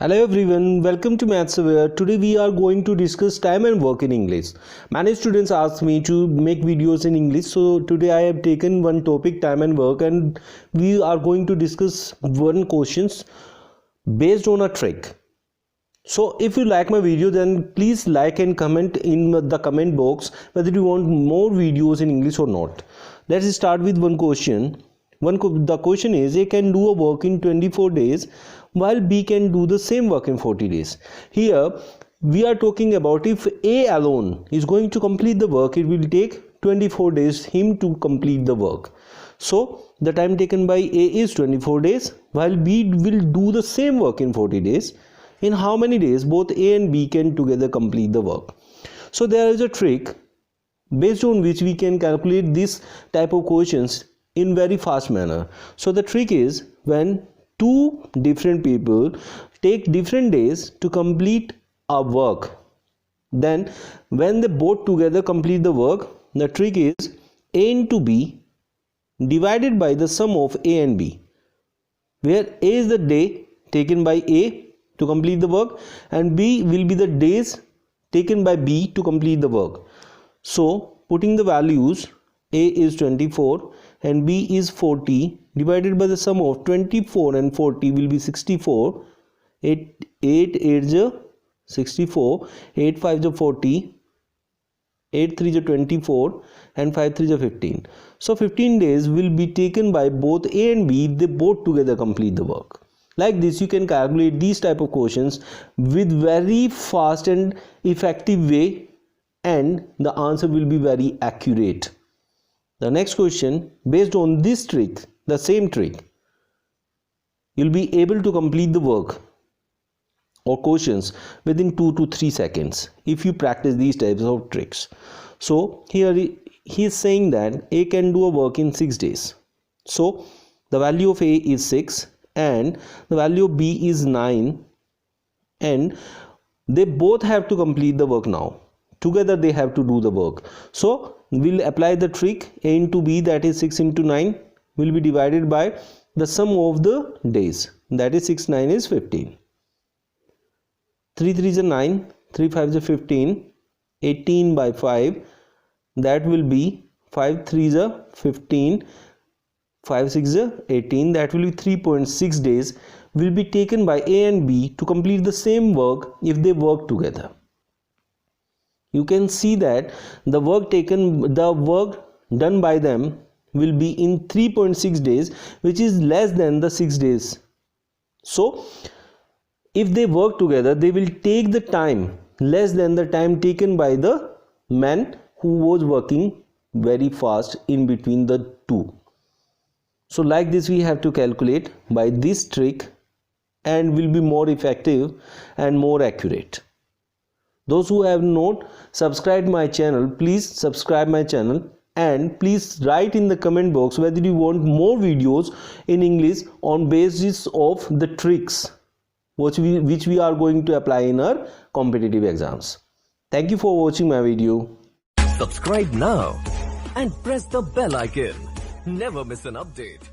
Hello everyone, welcome to MathsAware. Today we are going to discuss time and work in English. Many students ask me to make videos in English, so today I have taken one topic, time and work, and we are going to discuss one questions based on a trick. So if you like my video, then please like and comment in the comment box whether you want more videos in English or not. Let's start with one question. The question is, A can do a work in 24 days while B can do the same work in 40 days. Here we are talking about if A alone is going to complete the work, it will take 24 days him to complete the work. So the time taken by A is 24 days while B will do the same work in 40 days. In how many days both A and B can together complete the work? So there is a trick based on which we can calculate this type of questions in very fast manner. So the trick is, when two different people take different days to complete a work, then when they both together complete the work, the trick is A into B divided by the sum of A and B, where A is the day taken by A to complete the work and B will be the days taken by B to complete the work. So putting the values, A is 24 and B is 40, divided by the sum of 24 and 40 will be 64. 8 8 is 64, 8 5 is 40, 8 3 is 24 and 5 3 is 15. So 15 days will be taken by both A and B, they both together complete the work. Like this you can calculate these type of questions with very fast and effective way, and the answer will be very accurate. The next question, based on this trick, the same trick, you'll be able to complete the work or questions within 2 to 3 seconds if you practice these types of tricks. So here he is saying that A can do a work in 6 days. So the value of A is 6 and the value of B is 9, and they both have to complete the work now. Together they have to do the work. So we'll apply the trick. A into B, that is 6 into 9, will be divided by the sum of the days, that is 6 9 is 15. 3 3 is 9, 3 5 is 15, 18 by 5, that will be 5 3 is 15, 5 6 is 18, that will be 3.6 days will be taken by A and B to complete the same work if they work together. You can see that the work done by them will be in 3.6 days, which is less than the 6 days. So if they work together, they will take the time less than the time taken by the man who was working very fast in between the two. So like this we have to calculate by this trick, and will be more effective and more accurate. Those who have not subscribed my channel, please subscribe my channel, and please write in the comment box whether you want more videos in English on basis of the tricks which we are going to apply in our competitive exams. Thank you for watching my video. Subscribe now and press the bell icon. Never miss an update.